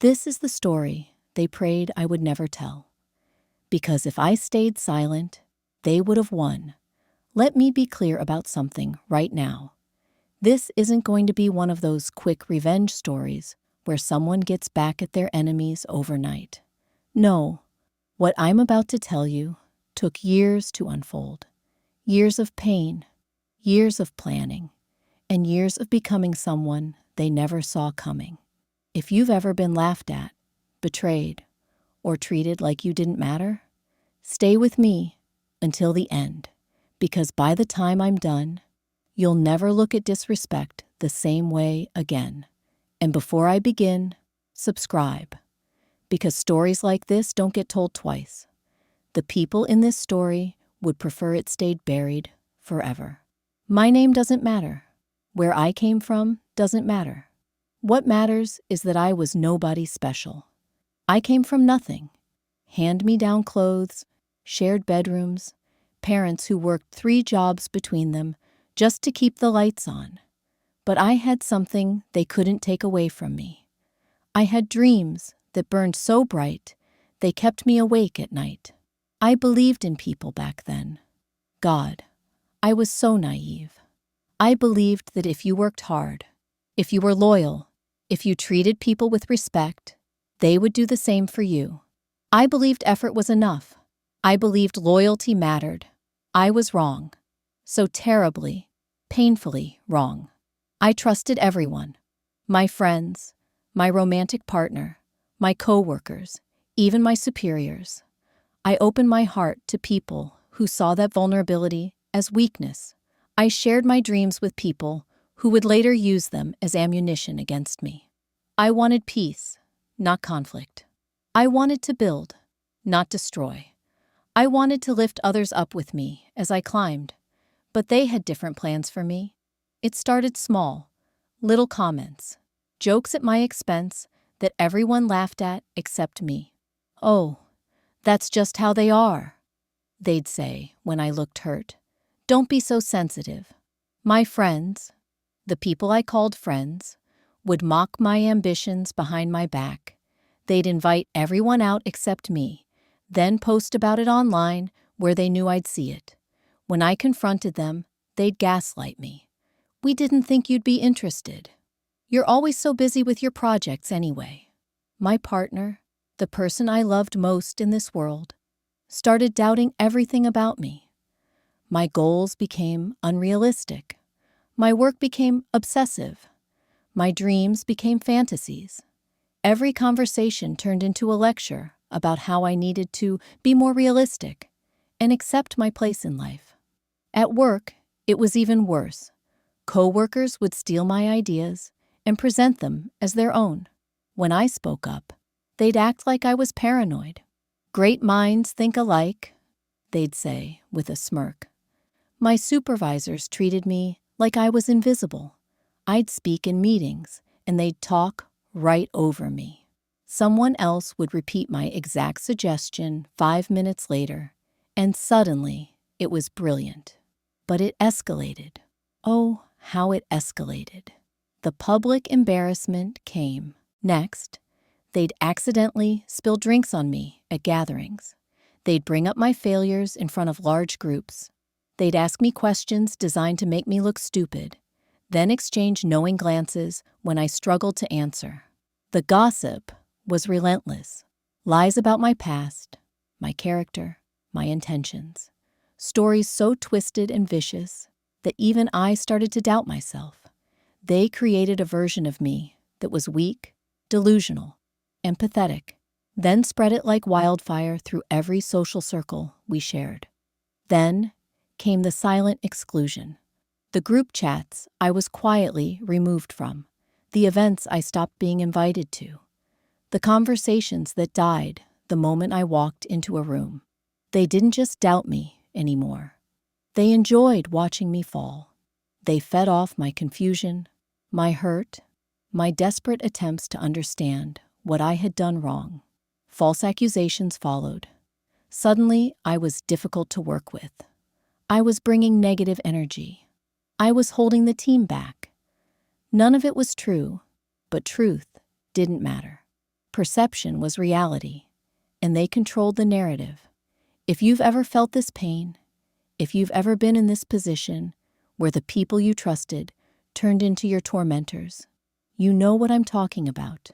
This is the story they prayed I would never tell. Because if I stayed silent, they would have won. Let me be clear about something right now. This isn't going to be one of those quick revenge stories where someone gets back at their enemies overnight. No, what I'm about to tell you took years to unfold. Years of pain, years of planning, and years of becoming someone they never saw coming. If you've ever been laughed at, betrayed, or treated like you didn't matter, stay with me until the end, because by the time I'm done, you'll never look at disrespect the same way again. And before I begin, subscribe, because stories like this don't get told twice. The people in this story would prefer it stayed buried forever. My name doesn't matter. Where I came from doesn't matter. What matters is that I was nobody special. I came from nothing. Hand-me-down clothes, shared bedrooms, parents who worked 3 jobs between them just to keep the lights on. But I had something they couldn't take away from me. I had dreams that burned so bright they kept me awake at night. I believed in people back then. God, I was so naive. I believed that if you worked hard, if you were loyal, if you treated people with respect, they would do the same for you. I believed effort was enough. I believed loyalty mattered. I was wrong. So terribly, painfully wrong. I trusted everyone. My friends, my romantic partner, my coworkers, even my superiors. I opened my heart to people who saw that vulnerability as weakness. I shared my dreams with people who would later use them as ammunition against me. I wanted peace, not conflict. I wanted to build, not destroy. I wanted to lift others up with me as I climbed, but they had different plans for me. It started small, little comments, jokes at my expense that everyone laughed at except me. "Oh, that's just how they are," they'd say when I looked hurt. "Don't be so sensitive." My friends, the people I called friends, would mock my ambitions behind my back. They'd invite everyone out except me, then post about it online where they knew I'd see it. When I confronted them, they'd gaslight me. "We didn't think you'd be interested. You're always so busy with your projects anyway." My partner, the person I loved most in this world, started doubting everything about me. My goals became unrealistic. My work became obsessive. My dreams became fantasies. Every conversation turned into a lecture about how I needed to be more realistic and accept my place in life. At work, it was even worse. Coworkers would steal my ideas and present them as their own. When I spoke up, they'd act like I was paranoid. "Great minds think alike," they'd say with a smirk. My supervisors treated me like I was invisible. I'd speak in meetings, and they'd talk right over me. Someone else would repeat my exact suggestion 5 minutes later, and suddenly it was brilliant. But it escalated. Oh, how it escalated. The public embarrassment came. Next, they'd accidentally spill drinks on me at gatherings. They'd bring up my failures in front of large groups. They'd ask me questions designed to make me look stupid, then exchange knowing glances when I struggled to answer. The gossip was relentless. Lies about my past, my character, my intentions. Stories so twisted and vicious that even I started to doubt myself. They created a version of me that was weak, delusional, and pathetic, then spread it like wildfire through every social circle we shared. Then came the silent exclusion. The group chats I was quietly removed from, the events I stopped being invited to, the conversations that died the moment I walked into a room. They didn't just doubt me anymore. They enjoyed watching me fall. They fed off my confusion, my hurt, my desperate attempts to understand what I had done wrong. False accusations followed. Suddenly, I was difficult to work with. I was bringing negative energy. I was holding the team back. None of it was true, but truth didn't matter. Perception was reality, and they controlled the narrative. If you've ever felt this pain, if you've ever been in this position where the people you trusted turned into your tormentors, you know what I'm talking about.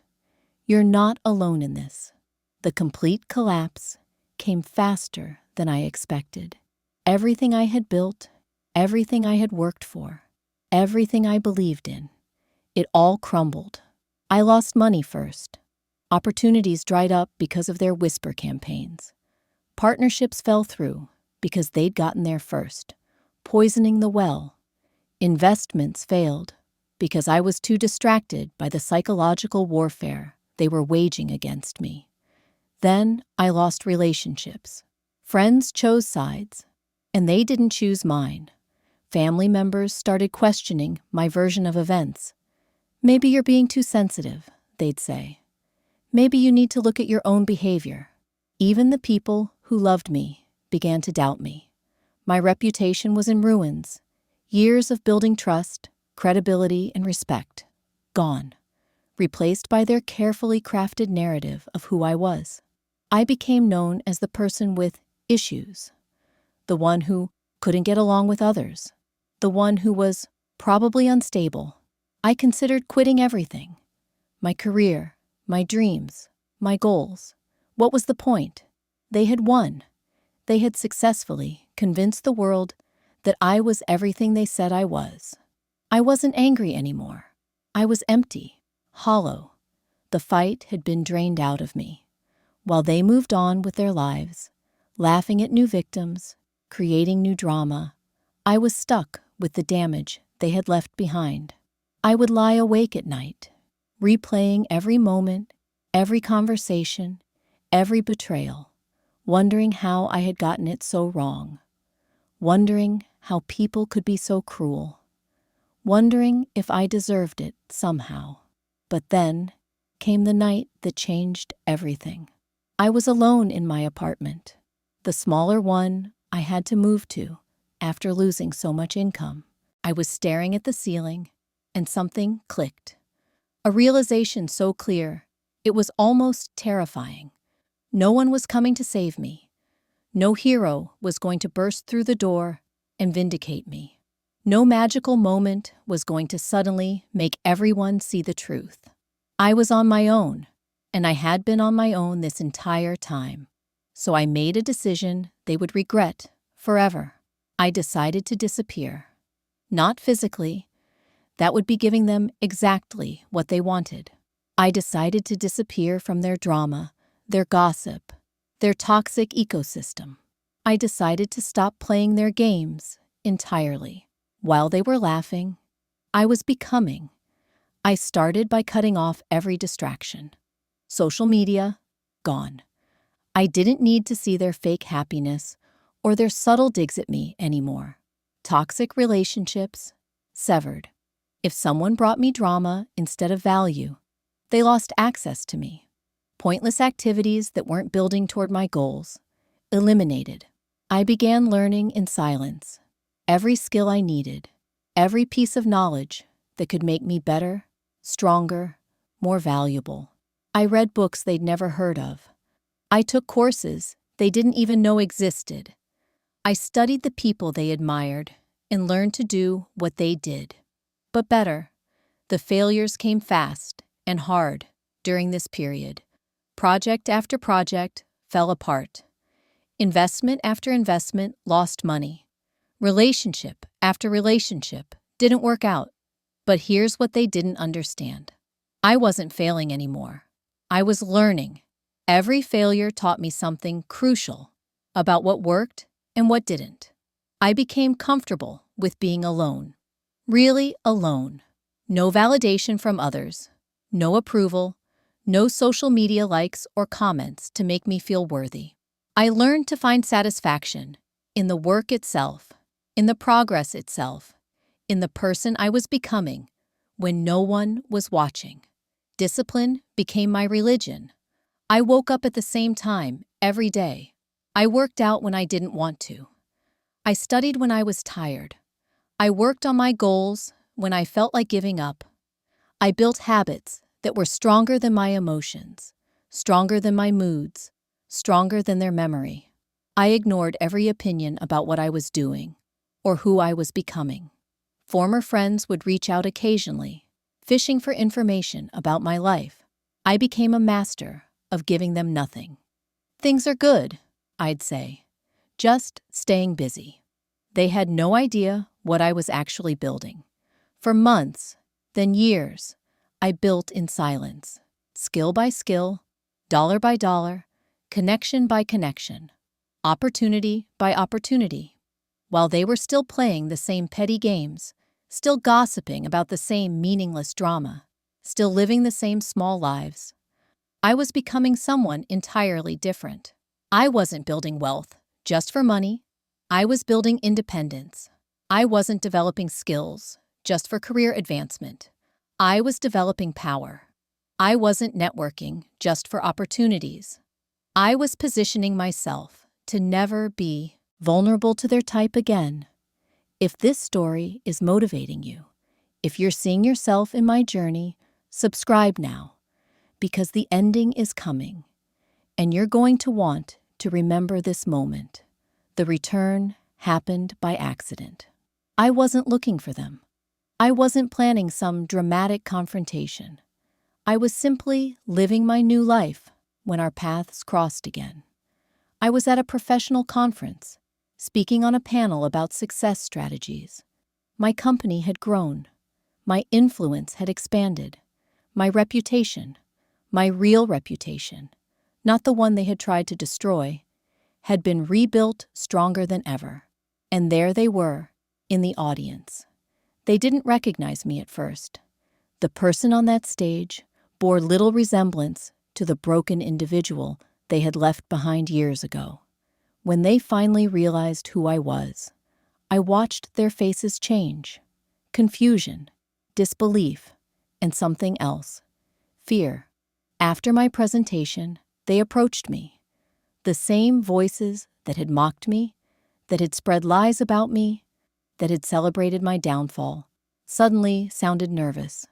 You're not alone in this. The complete collapse came faster than I expected. Everything I had built, everything I had worked for, everything I believed in, it all crumbled. I lost money first. Opportunities dried up because of their whisper campaigns. Partnerships fell through because they'd gotten there first, poisoning the well. Investments failed because I was too distracted by the psychological warfare they were waging against me. Then I lost relationships. Friends chose sides, and they didn't choose mine. Family members started questioning my version of events. Maybe you're being too sensitive, they'd say. Maybe you need to look at your own behavior. Even the people who loved me began to doubt me. My reputation was in ruins. Years of building trust, credibility, and respect, gone, replaced by their carefully crafted narrative of who I was. I became known as the person with issues, the one who couldn't get along with others, the one who was probably unstable. I considered quitting everything. My career, my dreams, my goals. What was the point? They had won. They had successfully convinced the world that I was everything they said I was. I wasn't angry anymore. I was empty, hollow. The fight had been drained out of me. While they moved on with their lives, laughing at new victims, creating new drama, I was stuck with the damage they had left behind. I would lie awake at night, replaying every moment, every conversation, every betrayal, wondering how I had gotten it so wrong, wondering how people could be so cruel, wondering if I deserved it somehow. But then came the night that changed everything. I was alone in my apartment, the smaller one I had to move to after losing so much income. I was staring at the ceiling, and something clicked. A realization so clear, it was almost terrifying. No one was coming to save me. No hero was going to burst through the door and vindicate me. No magical moment was going to suddenly make everyone see the truth. I was on my own, and I had been on my own this entire time. So I made a decision they would regret forever. I decided to disappear. Not physically. That would be giving them exactly what they wanted. I decided to disappear from their drama, their gossip, their toxic ecosystem. I decided to stop playing their games entirely. While they were laughing, I was becoming. I started by cutting off every distraction. Social media, gone. I didn't need to see their fake happiness or their subtle digs at me anymore. Toxic relationships, severed. If someone brought me drama instead of value, they lost access to me. Pointless activities that weren't building toward my goals, eliminated. I began learning in silence. Every skill I needed, every piece of knowledge that could make me better, stronger, more valuable. I read books they'd never heard of. I took courses they didn't even know existed. I studied the people they admired and learned to do what they did. But better, the failures came fast and hard during this period. Project after project fell apart. Investment after investment lost money. Relationship after relationship didn't work out. But here's what they didn't understand. I wasn't failing anymore. I was learning. Every failure taught me something crucial about what worked and what didn't. I became comfortable with being alone. Really alone. No validation from others. No approval. No social media likes or comments to make me feel worthy. I learned to find satisfaction in the work itself, in the progress itself, in the person I was becoming when no one was watching. Discipline became my religion. I woke up at the same time every day. I worked out when I didn't want to. I studied when I was tired. I worked on my goals when I felt like giving up. I built habits that were stronger than my emotions. stronger than my moods, stronger than their memory. I ignored every opinion about what I was doing or who I was becoming. Former friends would reach out occasionally, fishing for information about my life. I became a master of giving them nothing. "Things are good," I'd say, "just staying busy." They had no idea what I was actually building. For months, then years, I built in silence, skill by skill, dollar by dollar, connection by connection, opportunity by opportunity. While they were still playing the same petty games, still gossiping about the same meaningless drama, still living the same small lives, I was becoming someone entirely different. I wasn't building wealth just for money. I was building independence. I wasn't developing skills just for career advancement. I was developing power. I wasn't networking just for opportunities. I was positioning myself to never be vulnerable to their type again. If this story is motivating you, if you're seeing yourself in my journey, subscribe now, because the ending is coming, and you're going to want to remember this moment. The return happened by accident. I wasn't looking for them. I wasn't planning some dramatic confrontation. I was simply living my new life when our paths crossed again. I was at a professional conference, speaking on a panel about success strategies. My company had grown. My influence had expanded. My reputation, my real reputation, not the one they had tried to destroy, had been rebuilt stronger than ever. And there they were, in the audience. They didn't recognize me at first. The person on that stage bore little resemblance to the broken individual they had left behind years ago. When they finally realized who I was, I watched their faces change. Confusion, disbelief, and something else. Fear. After my presentation, they approached me. The same voices that had mocked me, that had spread lies about me, that had celebrated my downfall, suddenly sounded nervous,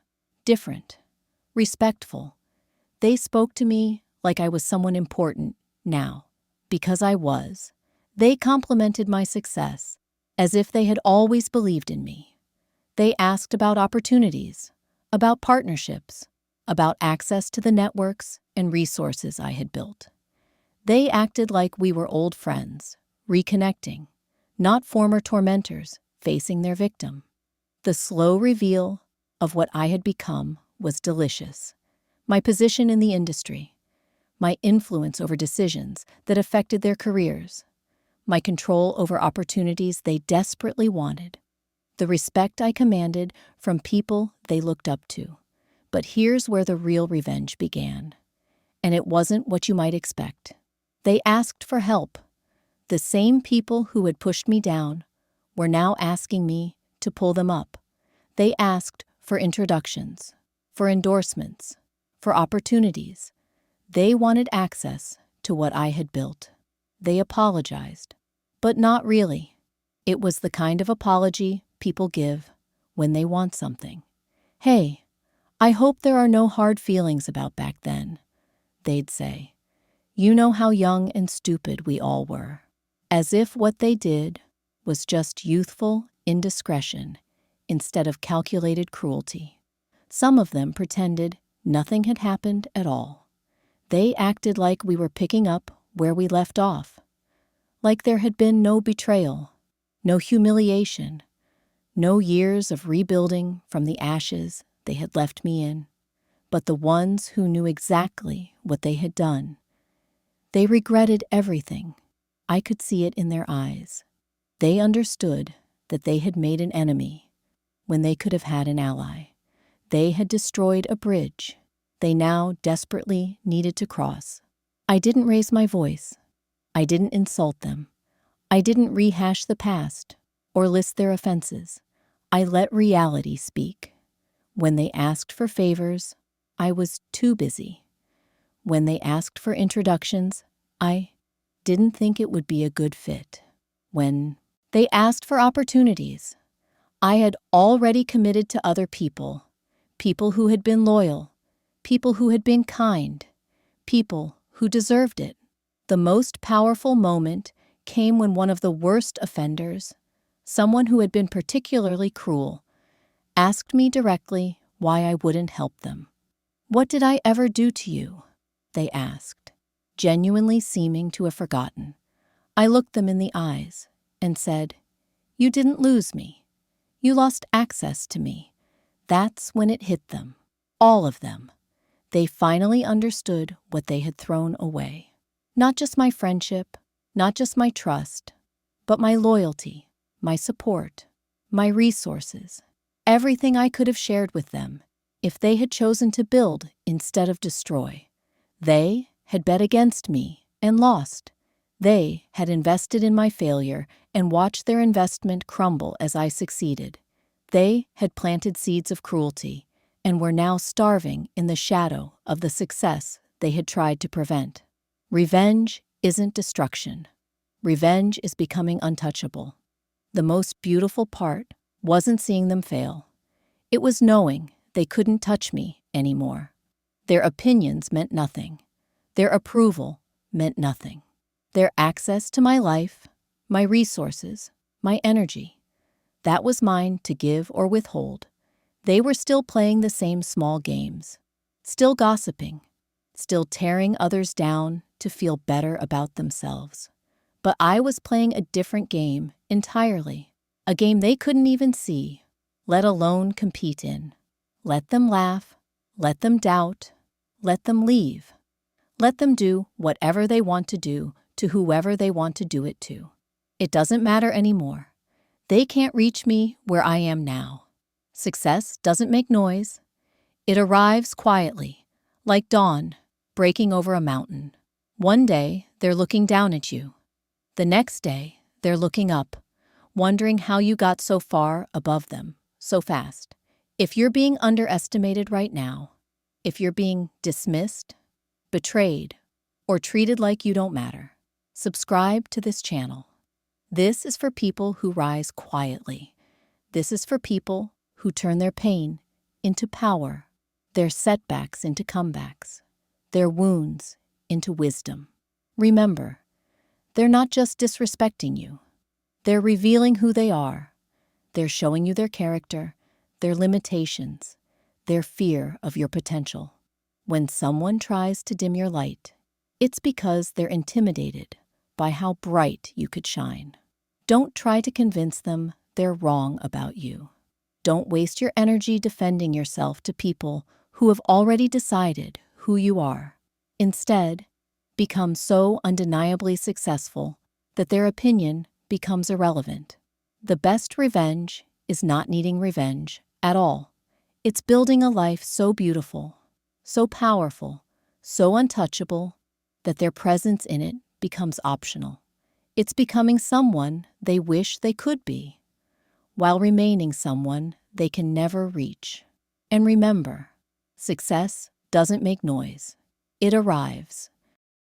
different, respectful. They spoke to me like I was someone important now, because I was. They complimented my success, as if they had always believed in me. They asked about opportunities, about partnerships, about access to the networks and resources I had built. They acted like we were old friends, reconnecting, not former tormentors facing their victim. The slow reveal of what I had become was delicious. My position in the industry, my influence over decisions that affected their careers, my control over opportunities they desperately wanted, the respect I commanded from people they looked up to. But here's where the real revenge began. And it wasn't what you might expect. They asked for help. The same people who had pushed me down were now asking me to pull them up. They asked for introductions, for endorsements, for opportunities. They wanted access to what I had built. They apologized, but not really. It was the kind of apology people give when they want something. "Hey, I hope there are no hard feelings about back then," they'd say. "You know how young and stupid we all were." As if what they did was just youthful indiscretion instead of calculated cruelty. Some of them pretended nothing had happened at all. They acted like we were picking up where we left off, like there had been no betrayal, no humiliation, no years of rebuilding from the ashes they had left me in. But the ones who knew exactly what they had done, they regretted everything. I could see it in their eyes. They understood that they had made an enemy when they could have had an ally. They had destroyed a bridge they now desperately needed to cross. I didn't raise my voice. I didn't insult them. I didn't rehash the past or list their offenses. I let reality speak. When they asked for favors, I was too busy. When they asked for introductions, I didn't think it would be a good fit. When they asked for opportunities, I had already committed to other people, people who had been loyal, people who had been kind, people who deserved it. The most powerful moment came when one of the worst offenders, someone who had been particularly cruel, asked me directly why I wouldn't help them. "What did I ever do to you?" they asked, genuinely seeming to have forgotten. I looked them in the eyes and said, "You didn't lose me. You lost access to me." That's when it hit them. All of them. They finally understood what they had thrown away. Not just my friendship, not just my trust, but my loyalty, my support, my resources, everything I could have shared with them if they had chosen to build instead of destroy. They had bet against me and lost. They had invested in my failure and watched their investment crumble as I succeeded. They had planted seeds of cruelty and were now starving in the shadow of the success they had tried to prevent. Revenge isn't destruction. Revenge is becoming untouchable. The most beautiful part wasn't seeing them fail. It was knowing they couldn't touch me anymore. Their opinions meant nothing. Their approval meant nothing. Their access to my life, my resources, my energy, that was mine to give or withhold. They were still playing the same small games, still gossiping, still tearing others down to feel better about themselves. But I was playing a different game entirely, a game they couldn't even see, let alone compete in. Let them laugh, let them doubt, let them leave. Let them do whatever they want to do to whoever they want to do it to. It doesn't matter anymore. They can't reach me where I am now. Success doesn't make noise. It arrives quietly, like dawn breaking over a mountain. One day, they're looking down at you. The next day, they're looking up, wondering how you got so far above them so fast. If you're being underestimated right now, if you're being dismissed, betrayed, or treated like you don't matter, subscribe to this channel. This is for people who rise quietly. This is for people who turn their pain into power, their setbacks into comebacks, their wounds into wisdom. Remember, they're not just disrespecting you. They're revealing who they are. They're showing you their character, their limitations, their fear of your potential. When someone tries to dim your light, it's because they're intimidated by how bright you could shine. Don't try to convince them they're wrong about you. Don't waste your energy defending yourself to people who have already decided who you are. Instead, become so undeniably successful that their opinion becomes irrelevant. The best revenge is not needing revenge at all. It's building a life so beautiful, so powerful, so untouchable that their presence in it becomes optional. It's becoming someone they wish they could be, while remaining someone they can never reach. And remember, success doesn't make noise. It arrives